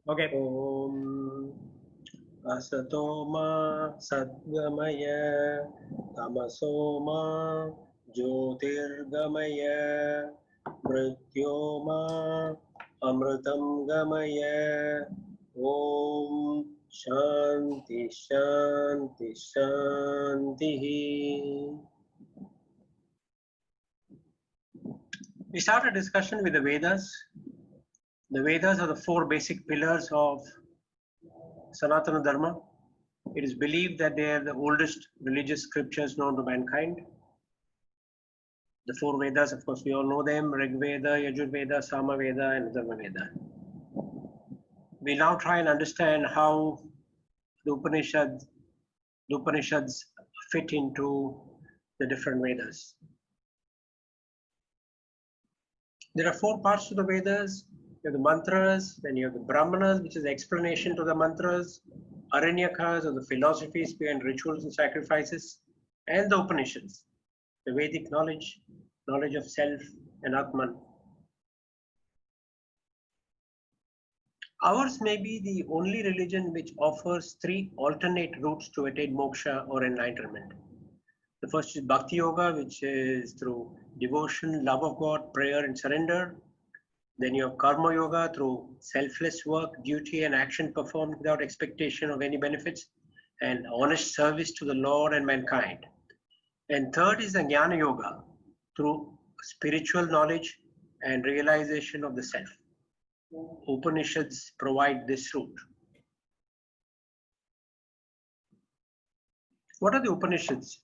Okay. Om Asatoma Sadgamaya Tamasoma Jyotirgamaya Mrityoma Amritam Gamaya Om Shanti Shanti Shanti. We start a discussion with the Vedas. The Vedas are the four basic pillars of Sanatana Dharma. It is believed that they are the oldest religious scriptures known to mankind. The four Vedas, of course, we all know them: Rig Veda, Yajur Veda, Sama Veda, and Dharma Veda. We now try and understand how the Upanishads fit into the different Vedas. There are four parts to the Vedas. You have the mantras, then you have the Brahmanas, which is the explanation to the mantras, Aranyakas, or the philosophies behind rituals and sacrifices, and the Upanishads, the Vedic knowledge, knowledge of self and Atman. Ours may be the only religion which offers three alternate routes to attain moksha or enlightenment. The first is Bhakti Yoga, which is through devotion, love of God, prayer, and surrender. Then you have Karma Yoga through selfless work, duty, and action performed without expectation of any benefits, and honest service to the Lord and mankind. And third is the Jnana Yoga through spiritual knowledge and realization of the self. Upanishads provide this route. What are the Upanishads?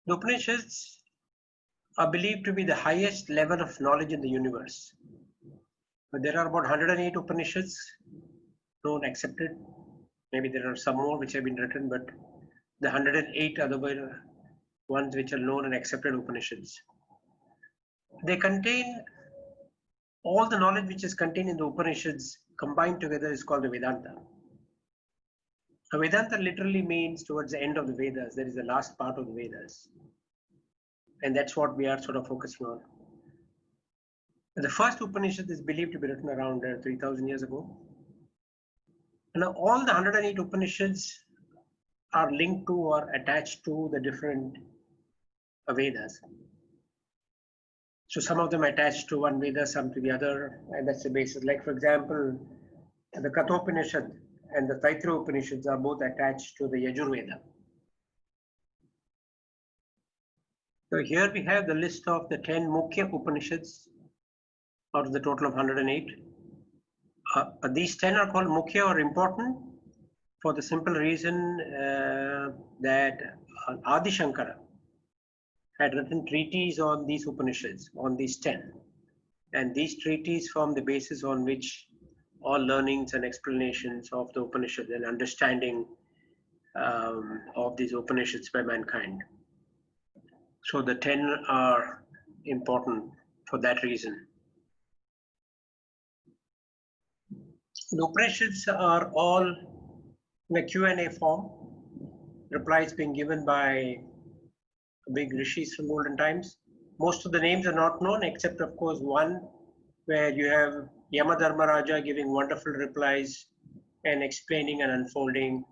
The Upanishads are believed to be the highest level of knowledge in the universe. But there are about 108 Upanishads known, accepted. Maybe there are some more which have been written, but the 108 are the ones which are known and accepted Upanishads. They contain all the knowledge which is contained in the Upanishads combined together is called the Vedanta. A Vedanta literally means towards the end of the Vedas. That is the last part of the Vedas. And that's what we are sort of focusing on. The first Upanishad is believed to be written around 3,000 years ago. And now all the 108 Upanishads are linked to or attached to the different Vedas. So some of them attached to one Veda, some to the other, and that's the basis. Like for example, the Kathopanishad and the Taitra Upanishads are both attached to the Yajur Veda. So here we have the list of the 10 Mukhya Upanishads out of the total of 108. These 10 are called Mukhya or important for the simple reason that Adi Shankara had written treatises on these Upanishads, on these 10. And these treatises form the basis on which all learnings and explanations of the Upanishads and understanding of these Upanishads by mankind. So the 10 are important for that reason. The Upanishads are all in a Q&A form, replies being given by big rishis from olden times. Most of the names are not known, except of course one where you have Yamadharmaraja giving wonderful replies and explaining and unfolding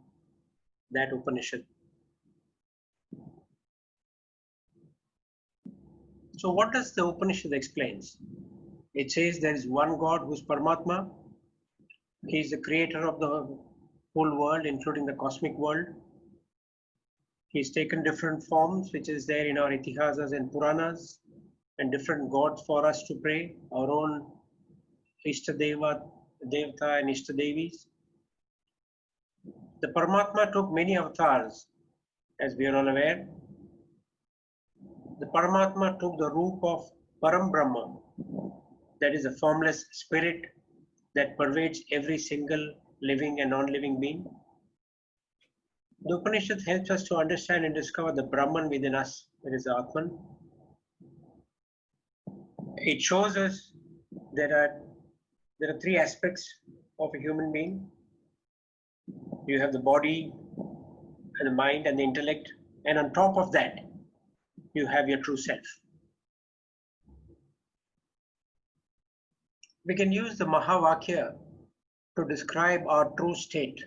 that Upanishad. So what does the Upanishad explains? It says there is one God who is Paramatma. He is the creator of the whole world, including the cosmic world. He's taken different forms, which is there in our Itihasas and Puranas, and different gods for us to pray, our own Ishtadeva, Devta, and Ishtadevis. The Paramatma took many avatars, as we are all aware. The Paramatma took the root of Param Brahma, that is a formless spirit that pervades every single living and non-living being. The Upanishad helps us to understand and discover the Brahman within us, that is Atman. It shows us there are three aspects of a human being. You have the body and the mind and the intellect, and on top of that, you have your true self. We can use the Mahavakya to describe our true state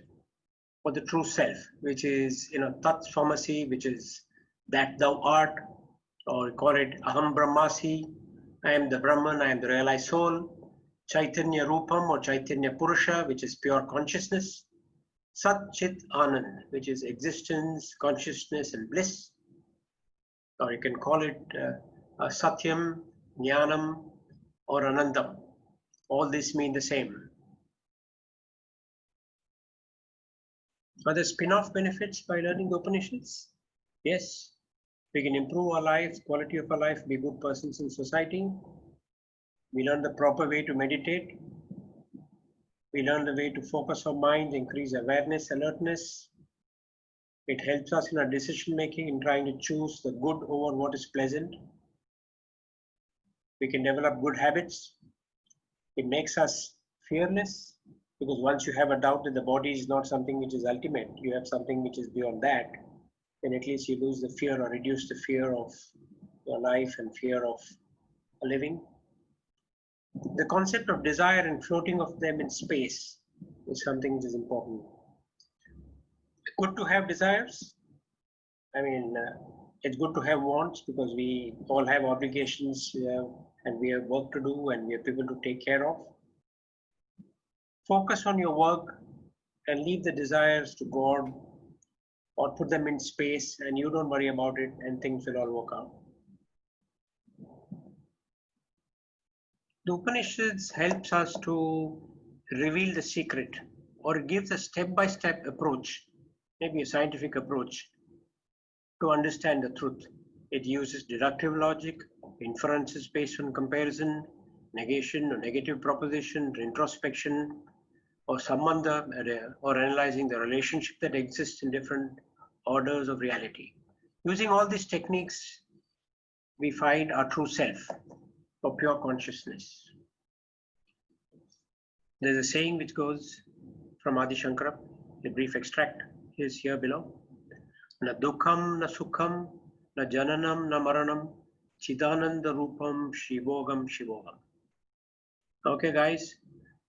or the true self, which is, Tat Swamasi, which is that thou art, or we call it Aham Brahmasi, I am the Brahman, I am the realized soul. Chaitanya Rupam or Chaitanya Purusha, which is pure consciousness. Sat Chit Anand, which is existence, consciousness, and bliss. Or you can call it Satyam, Jnanam, or Anandam. All these mean the same. Are there spin-off benefits by learning the Upanishads? Yes. We can improve our lives, quality of our life, be good persons in society. We learn the proper way to meditate. We learn the way to focus our mind, increase awareness, alertness. It helps us in our decision making in trying to choose the good over what is pleasant. We can develop good habits. It makes us fearless, because once you have a doubt that the body is not something which is ultimate, you have something which is beyond that, then at least you lose the fear or reduce the fear of your life and fear of living. The concept of desire and floating of them in space is something which is important. Good to have desires. I mean, it's good to have wants, because we all have obligations and we have work to do and we have people to take care of. Focus on your work and leave the desires to God, or put them in space and you don't worry about it and things will all work out. The Upanishads helps us to reveal the secret, or it gives a step-by-step approach, maybe a scientific approach, to understand the truth. It uses deductive logic, inferences based on comparison, negation or negative proposition, introspection, or sambandha, or analyzing the relationship that exists in different orders of reality. Using all these techniques, we find our true self, or pure consciousness. There's a saying which goes from Adi Shankara, a brief extract is here below. Na dukham, na sukham, na jananam, na maranam, chidananda rupam, shivogam, shivogam. Okay, guys,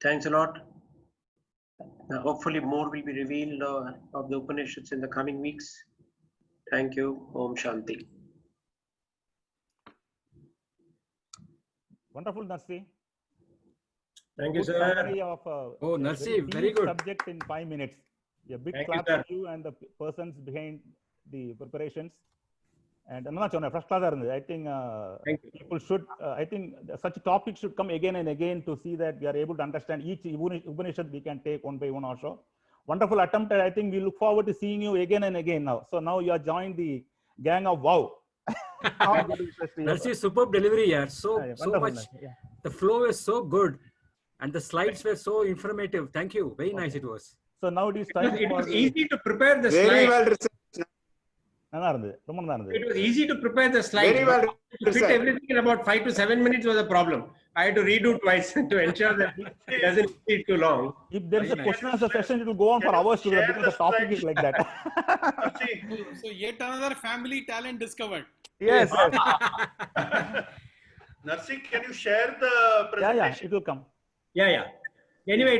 thanks a lot. Hopefully more will be revealed of the Upanishads in the coming weeks. Thank you. Om Shanti. Wonderful, Narsi. Thank you, Good sir. summary of Narsi, very good subject in 5 minutes. A big Thank clap you, to you and the persons behind the preparations. And first class, I think people should, I think such topics should come again and again to see that we are able to understand each Upanishad we can take one by one also. Wonderful attempt. I think we look forward to seeing you again and again now. So now you have joined the gang of wow. Narsi, superb delivery here. So much. Yeah. The flow is so good and the slides were so informative. Thank you. Very nice it was. So now it is time It was for easy to prepare the Very slide. well researched. It was easy to prepare the slides. Very well To fit everything in about 5 to 7 minutes was a problem. I had to redo twice to ensure that it doesn't take too long. If there is a question answer session, it will go on for hours together because the topic is like that. So yet another family talent discovered. Yes. Narsi, can you share the presentation? Yeah, it will come. Yeah. Anyway,